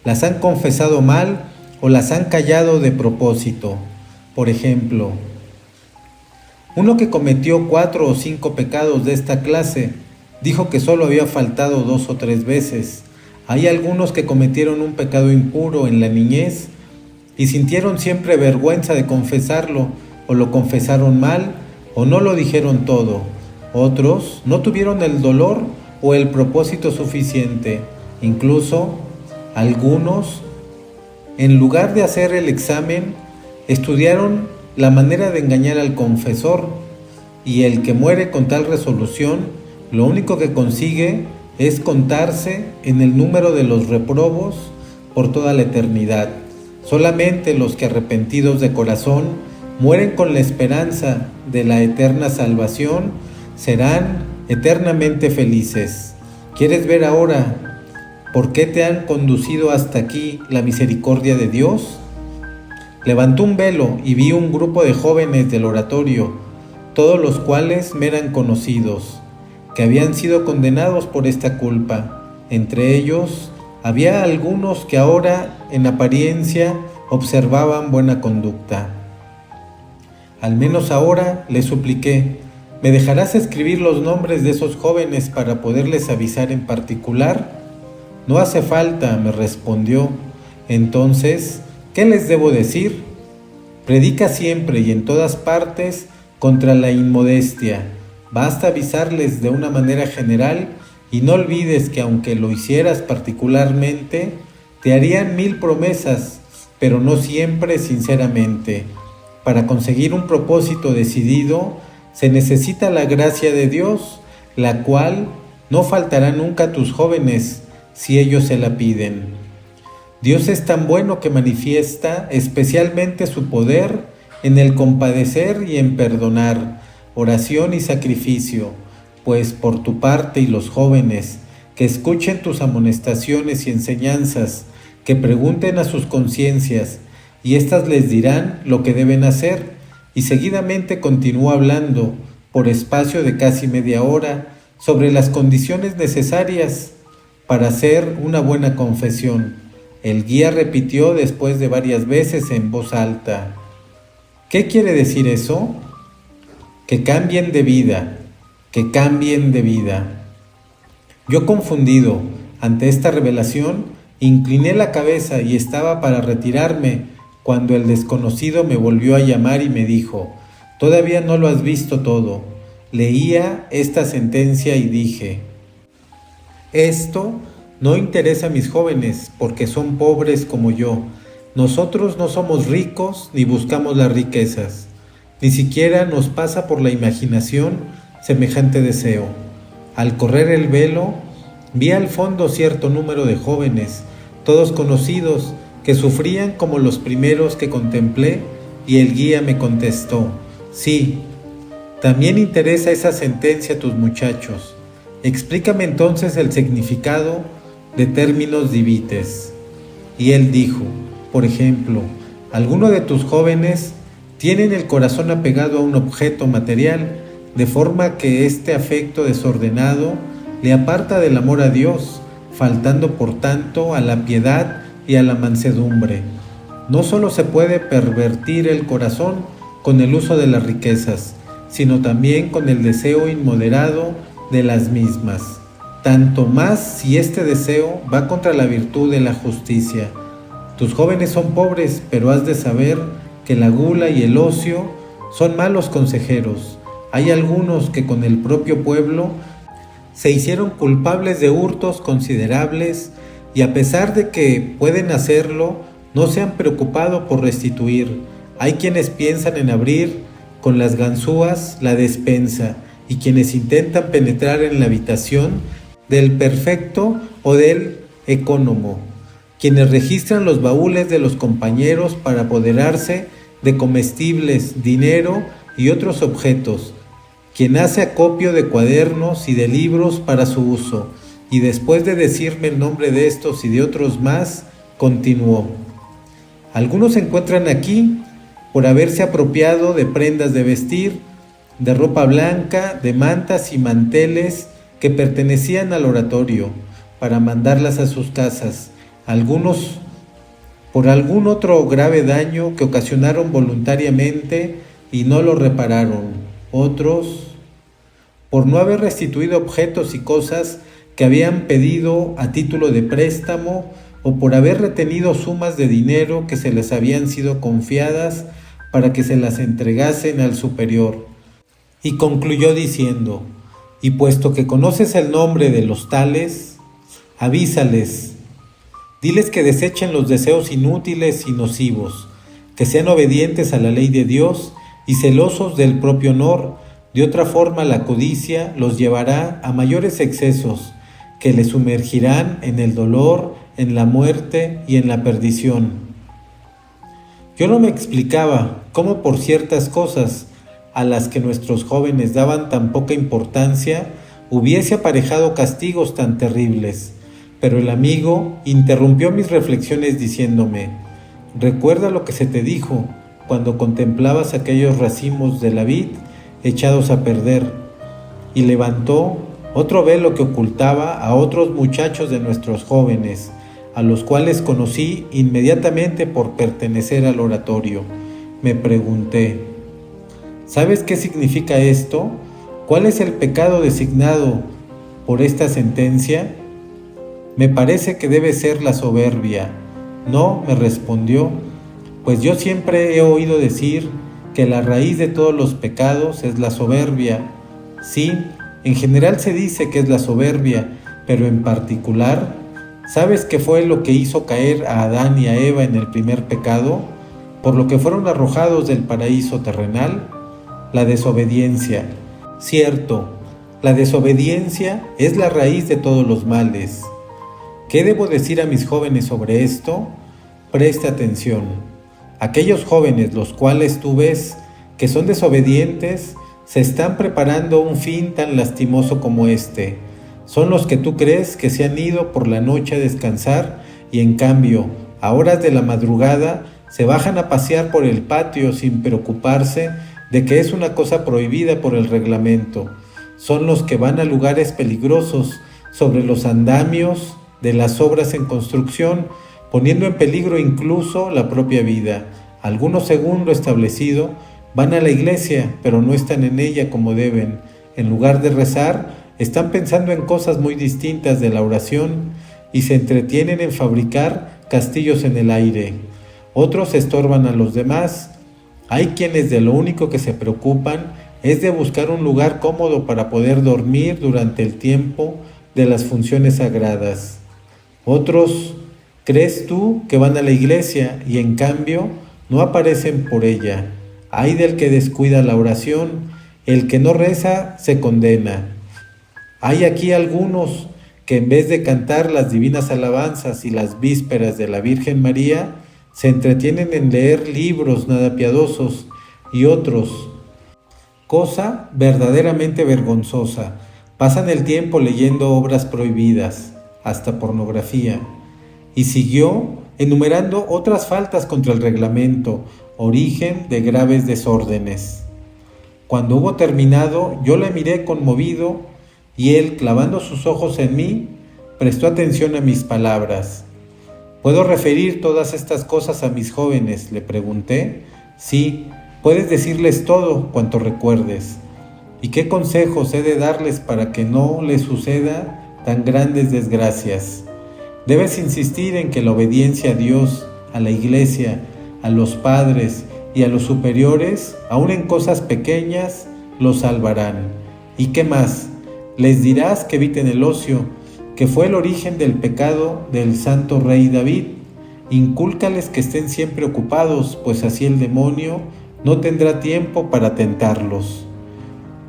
las han confesado mal o las han callado de propósito. Por ejemplo, uno que cometió 4 o 5 pecados de esta clase dijo que solo había faltado 2 o 3 veces. Hay algunos que cometieron un pecado impuro en la niñez y sintieron siempre vergüenza de confesarlo, o lo confesaron mal o no lo dijeron todo. Otros no tuvieron el dolor o el propósito suficiente. Incluso algunos, en lugar de hacer el examen, estudiaron la manera de engañar al confesor, y el que muere con tal resolución, lo único que consigue es contarse en el número de los reprobos por toda la eternidad. Solamente los que, arrepentidos de corazón, mueren con la esperanza de la eterna salvación, serán eternamente felices. ¿Quieres ver ahora por qué te han conducido hasta aquí la misericordia de Dios? Levantó un velo y vi un grupo de jóvenes del oratorio, todos los cuales me eran conocidos, que habían sido condenados por esta culpa. Entre ellos había algunos que ahora, en apariencia, observaban buena conducta. Al menos ahora, le supliqué, ¿me dejarás escribir los nombres de esos jóvenes para poderles avisar en particular? No hace falta, me respondió. Entonces, ¿qué les debo decir? Predica siempre y en todas partes contra la inmodestia. Basta avisarles de una manera general y no olvides que aunque lo hicieras particularmente, te harían 1000 promesas, pero no siempre sinceramente. Para conseguir un propósito decidido, se necesita la gracia de Dios, la cual no faltará nunca a tus jóvenes si ellos se la piden. Dios es tan bueno que manifiesta especialmente su poder en el compadecer y en perdonar, oración y sacrificio, pues por tu parte y los jóvenes, que escuchen tus amonestaciones y enseñanzas, que pregunten a sus conciencias, y éstas les dirán lo que deben hacer, y seguidamente continúa hablando, por espacio de casi media hora, sobre las condiciones necesarias para hacer una buena confesión. El guía repitió después de varias veces en voz alta: ¿qué quiere decir eso? Que cambien de vida, que cambien de vida. Yo, confundido ante esta revelación, incliné la cabeza y estaba para retirarme cuando el desconocido me volvió a llamar y me dijo: «Todavía no lo has visto todo». Leía esta sentencia y dije: «Esto no interesa a mis jóvenes porque son pobres como yo. Nosotros no somos ricos ni buscamos las riquezas. Ni siquiera nos pasa por la imaginación semejante deseo». Al correr el velo, vi al fondo cierto número de jóvenes, todos conocidos, que sufrían como los primeros que contemplé, y el guía me contestó: «Sí, también interesa esa sentencia a tus muchachos. Explícame entonces el significado de términos divites». Y él dijo: «Por ejemplo, algunos de tus jóvenes tienen el corazón apegado a un objeto material, de forma que este afecto desordenado le aparta del amor a Dios, faltando por tanto a la piedad y a la mansedumbre. No solo se puede pervertir el corazón con el uso de las riquezas, sino también con el deseo inmoderado de las mismas, tanto más si este deseo va contra la virtud de la justicia. Tus jóvenes son pobres, pero has de saber que la gula y el ocio son malos consejeros. Hay algunos que con el propio pueblo se hicieron culpables de hurtos considerables y a pesar de que pueden hacerlo, no se han preocupado por restituir. Hay quienes piensan en abrir con las ganzúas la despensa y quienes intentan penetrar en la habitación del perfecto o del ecónomo, quienes registran los baúles de los compañeros para apoderarse de comestibles, dinero y otros objetos, quien hace acopio de cuadernos y de libros para su uso». Y después de decirme el nombre de estos y de otros más, continuó: «Algunos se encuentran aquí por haberse apropiado de prendas de vestir, de ropa blanca, de mantas y manteles que pertenecían al oratorio, para mandarlas a sus casas. Algunos por algún otro grave daño que ocasionaron voluntariamente y no lo repararon. Otros por no haber restituido objetos y cosas que habían pedido a título de préstamo, o por haber retenido sumas de dinero que se les habían sido confiadas para que se las entregasen al superior». Y concluyó diciendo: «Y puesto que conoces el nombre de los tales, avísales, diles que desechen los deseos inútiles y nocivos, que sean obedientes a la ley de Dios y celosos del propio honor. De otra forma la codicia los llevará a mayores excesos que les sumergirán en el dolor, en la muerte y en la perdición». Yo no me explicaba cómo por ciertas cosas a las que nuestros jóvenes daban tan poca importancia hubiese aparejado castigos tan terribles, pero el amigo interrumpió mis reflexiones diciéndome: «Recuerda lo que se te dijo cuando contemplabas aquellos racimos de la vid echados a perder». Y levantó otro velo que ocultaba a otros muchachos de nuestros jóvenes, a los cuales conocí inmediatamente por pertenecer al oratorio. Me pregunté: ¿sabes qué significa esto? ¿Cuál es el pecado designado por esta sentencia? Me parece que debe ser la soberbia. No, me respondió, pues yo siempre he oído decir que la raíz de todos los pecados es la soberbia. Sí, en general se dice que es la soberbia, pero en particular, ¿sabes qué fue lo que hizo caer a Adán y a Eva en el primer pecado, por lo que fueron arrojados del paraíso terrenal? La desobediencia. Cierto, la desobediencia es la raíz de todos los males. ¿Qué debo decir a mis jóvenes sobre esto? Preste atención. Aquellos jóvenes, los cuales tú ves que son desobedientes, se están preparando un fin tan lastimoso como este. Son los que tú crees que se han ido por la noche a descansar y en cambio, a horas de la madrugada, se bajan a pasear por el patio sin preocuparse de que es una cosa prohibida por el reglamento. Son los que van a lugares peligrosos sobre los andamios de las obras en construcción, poniendo en peligro incluso la propia vida. Algunos, según lo establecido, van a la iglesia, pero no están en ella como deben. En lugar de rezar, están pensando en cosas muy distintas de la oración y se entretienen en fabricar castillos en el aire. Otros estorban a los demás. Hay quienes de lo único que se preocupan es de buscar un lugar cómodo para poder dormir durante el tiempo de las funciones sagradas. Otros, crees tú que van a la iglesia y en cambio no aparecen por ella. Ay del que descuida la oración, el que no reza se condena. Hay aquí algunos que en vez de cantar las divinas alabanzas y las vísperas de la Virgen María, se entretienen en leer libros nada piadosos, y otros, cosa verdaderamente vergonzosa, pasan el tiempo leyendo obras prohibidas, hasta pornografía. Y siguió enumerando otras faltas contra el reglamento, origen de graves desórdenes. Cuando hubo terminado, yo le miré conmovido y él, clavando sus ojos en mí, prestó atención a mis palabras. ¿Puedo referir todas estas cosas a mis jóvenes?, le pregunté. Sí, puedes decirles todo cuanto recuerdes. ¿Y qué consejos he de darles para que no les suceda tan grandes desgracias? Debes insistir en que la obediencia a Dios, a la iglesia, a los padres y a los superiores, aun en cosas pequeñas, los salvarán. ¿Y qué más? Les dirás que eviten el ocio, que fue el origen del pecado del santo rey David. Incúlcales que estén siempre ocupados, pues así el demonio no tendrá tiempo para tentarlos.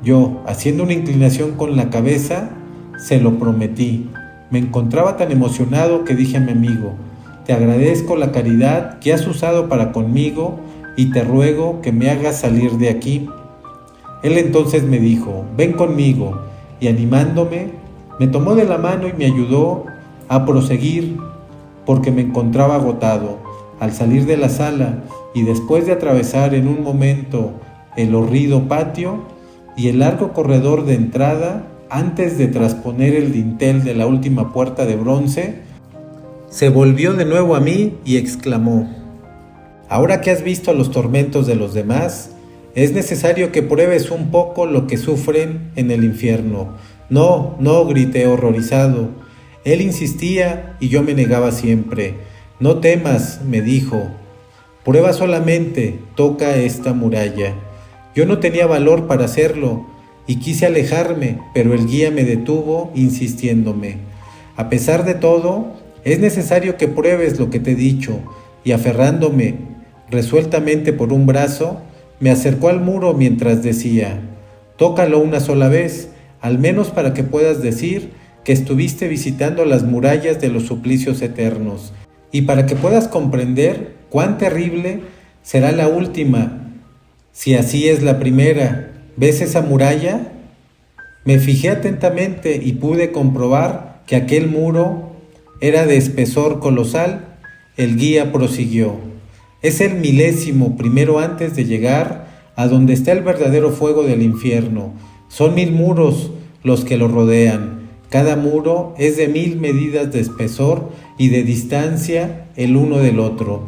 Yo, haciendo una inclinación con la cabeza, se lo prometí. Me encontraba tan emocionado que dije a mi amigo: te agradezco la caridad que has usado para conmigo y te ruego que me hagas salir de aquí. Él entonces me dijo: ven conmigo, y animándome, me tomó de la mano y me ayudó a proseguir porque me encontraba agotado. Al salir de la sala y después de atravesar en un momento el horrido patio y el largo corredor de entrada, antes de trasponer el dintel de la última puerta de bronce, se volvió de nuevo a mí y exclamó: ahora que has visto los tormentos de los demás, es necesario que pruebes un poco lo que sufren en el infierno. No, no, grité horrorizado. Él insistía y yo me negaba siempre. No temas, me dijo. Prueba solamente, toca esta muralla. Yo no tenía valor para hacerlo y quise alejarme, pero el guía me detuvo insistiéndome. A pesar de todo, es necesario que pruebes lo que te he dicho, y aferrándome resueltamente por un brazo, me acercó al muro mientras decía: tócalo una sola vez, al menos para que puedas decir que estuviste visitando las murallas de los suplicios eternos, y para que puedas comprender cuán terrible será la última, si así es la primera. ¿Ves esa muralla? Me fijé atentamente y pude comprobar que aquel muro era de espesor colosal. El guía prosiguió: es el 1000º antes de llegar a donde está el verdadero fuego del infierno. Son 1000 muros los que lo rodean. Cada muro es de 1000 medidas de espesor y de distancia el uno del otro,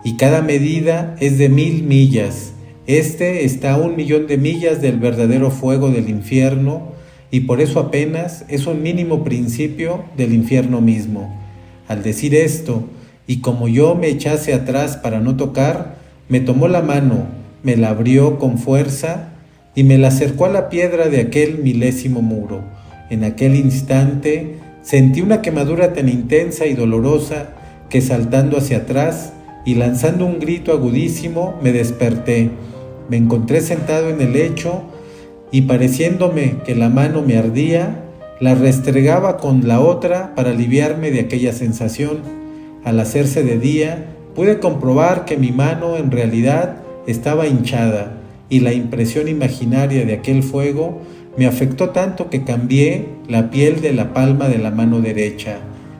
y cada medida es de 1000 millas. Este está a 1.000.000 de millas del verdadero fuego del infierno, y por eso apenas es un mínimo principio del infierno mismo. Al decir esto, y como yo me echase atrás para no tocar, me tomó la mano, me la abrió con fuerza y me la acercó a la piedra de aquel 1000º muro. En aquel instante sentí una quemadura tan intensa y dolorosa que, saltando hacia atrás y lanzando un grito agudísimo, me desperté. Me encontré sentado en el lecho y, pareciéndome que la mano me ardía, La restregaba con la otra para aliviarme de aquella sensación. Al hacerse de día, pude comprobar que mi mano en realidad estaba hinchada, y la impresión imaginaria de aquel fuego me afectó tanto que cambié la piel de la palma de la mano derecha.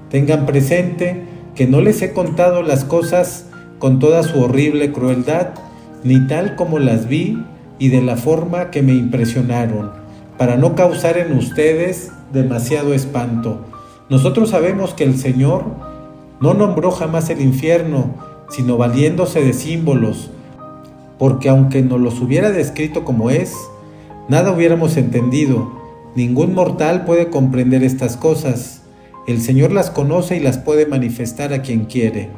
Tengan presente que no les he contado las cosas con toda su horrible crueldad, ni tal como las vi y de la forma que me impresionaron, para no causar en ustedes demasiado espanto. Nosotros sabemos que el Señor no nombró jamás el infierno, sino valiéndose de símbolos, porque aunque nos los hubiera descrito como es, nada hubiéramos entendido. Ningún mortal puede comprender estas cosas. El Señor las conoce y las puede manifestar a quien quiere.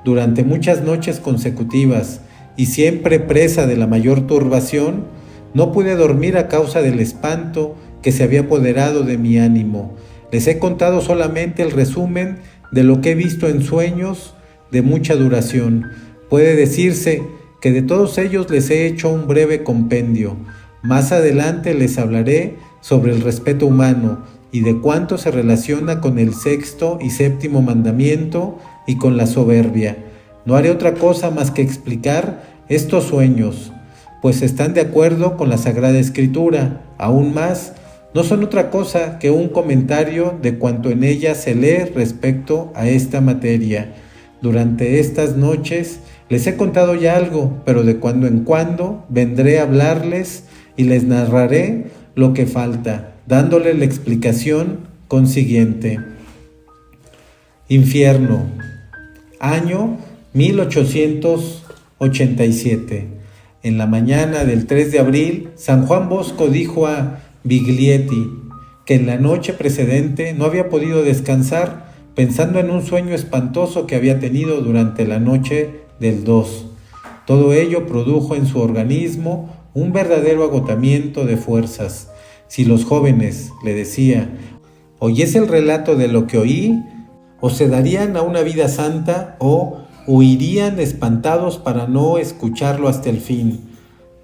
Durante muchas noches consecutivas, y siempre presa de la mayor turbación, no pude dormir a causa del espanto que se había apoderado de mi ánimo. Les he contado solamente el resumen de lo que he visto en sueños de mucha duración. Puede decirse que de todos ellos les he hecho un breve compendio. Más adelante les hablaré sobre el respeto humano y de cuánto se relaciona con el sexto y séptimo mandamiento y con la soberbia. No haré otra cosa más que explicar estos sueños, pues están de acuerdo con la Sagrada Escritura. Aún más, no son otra cosa que un comentario de cuanto en ella se lee respecto a esta materia. Durante estas noches les he contado ya algo, pero de cuando en cuando vendré a hablarles y les narraré lo que falta, dándole la explicación consiguiente. Infierno. Año 1887. En la mañana del 3 de abril, San Juan Bosco dijo a Biglietti que en la noche precedente no había podido descansar, pensando en un sueño espantoso que había tenido durante la noche del 2. Todo ello produjo en su organismo un verdadero agotamiento de fuerzas. Si los jóvenes, le decía, oyese el relato de lo que oí, o se darían a una vida santa o huirían espantados para no escucharlo hasta el fin.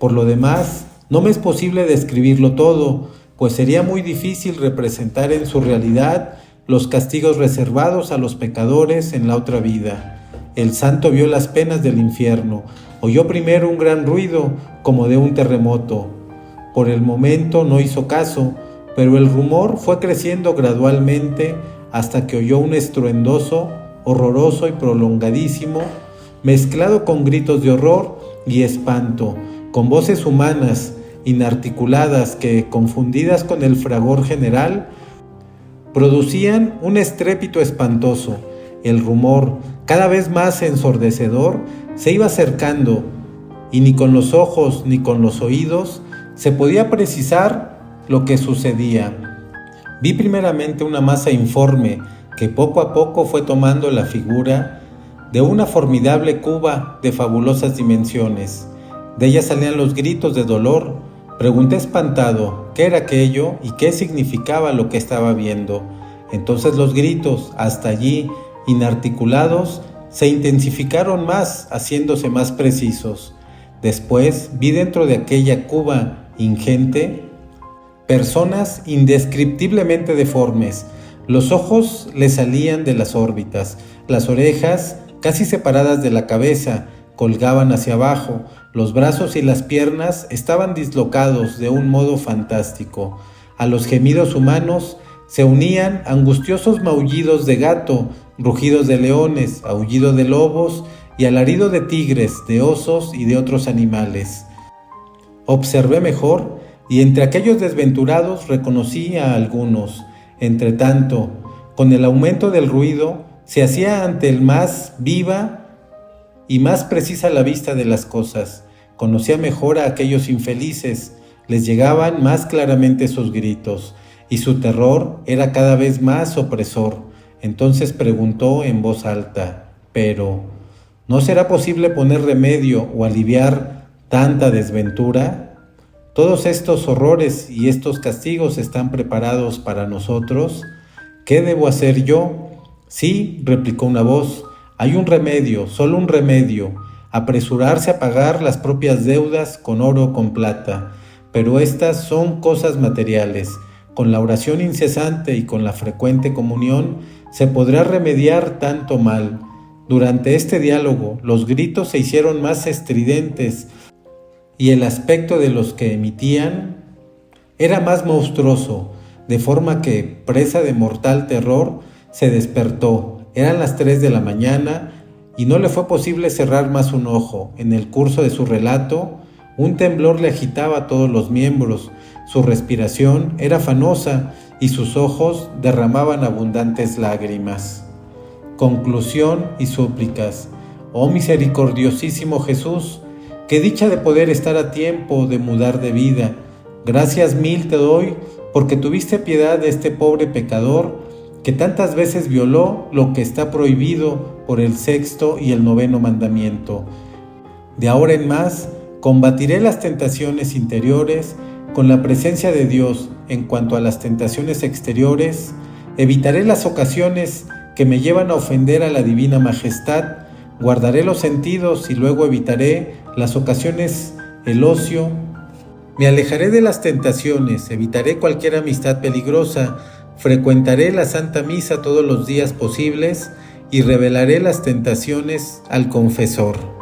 Por lo demás, no me es posible describirlo todo, pues sería muy difícil representar en su realidad los castigos reservados a los pecadores en la otra vida. El santo vio las penas del infierno. Oyó primero un gran ruido, como de un terremoto. Por el momento no hizo caso, pero el rumor fue creciendo gradualmente hasta que oyó un estruendoso, horroroso y prolongadísimo, mezclado con gritos de horror y espanto, con voces humanas, inarticuladas que, confundidas con el fragor general, producían un estrépito espantoso. El rumor, cada vez más ensordecedor, se iba acercando, y ni con los ojos ni con los oídos se podía precisar lo que sucedía. Vi primeramente una masa informe que poco a poco fue tomando la figura de una formidable cuba de fabulosas dimensiones. De ella salían los gritos de dolor. Pregunté espantado qué era aquello y qué significaba lo que estaba viendo. Entonces los gritos, hasta allí inarticulados, se intensificaron más, haciéndose más precisos. Después vi dentro de aquella cuba ingente personas indescriptiblemente deformes. Los ojos le salían de las órbitas, las orejas, casi separadas de la cabeza, colgaban hacia abajo, los brazos y las piernas estaban dislocados de un modo fantástico. A los gemidos humanos se unían angustiosos maullidos de gato, rugidos de leones, aullido de lobos y alarido de tigres, de osos y de otros animales. Observé mejor y entre aquellos desventurados reconocí a algunos. Entretanto, con el aumento del ruido, se hacía ante él más viva y más precisa la vista de las cosas. Conocía mejor a aquellos infelices, les llegaban más claramente sus gritos, y su terror era cada vez más opresor. Entonces preguntó en voz alta: «Pero, ¿no será posible poner remedio o aliviar tanta desventura? Todos estos horrores y estos castigos están preparados para nosotros. ¿Qué debo hacer yo?» «Sí», replicó una voz, «hay un remedio, solo un remedio: apresurarse a pagar las propias deudas con oro o con plata. Pero estas son cosas materiales. Con la oración incesante y con la frecuente comunión se podrá remediar tanto mal. Durante este diálogo, los gritos se hicieron más estridentes y el aspecto de los que emitían era más monstruoso, de forma que, presa de mortal terror, se despertó. Eran las 3 de la mañana y no le fue posible cerrar más un ojo. En el curso de su relato, un temblor le agitaba todos los miembros, su respiración era afanosa y sus ojos derramaban abundantes lágrimas. Conclusión y súplicas. Oh misericordiosísimo Jesús, qué dicha de poder estar a tiempo de mudar de vida. Gracias mil te doy porque tuviste piedad de este pobre pecador que tantas veces violó lo que está prohibido por el 6º y el 9º mandamiento. De ahora en más, combatiré las tentaciones interiores con la presencia de Dios. En cuanto a las tentaciones exteriores, evitaré las ocasiones que me llevan a ofender a la divina majestad, guardaré los sentidos y luego evitaré las ocasiones, el ocio. Me alejaré de las tentaciones, evitaré cualquier amistad peligrosa, frecuentaré la Santa Misa todos los días posibles y revelaré las tentaciones al confesor.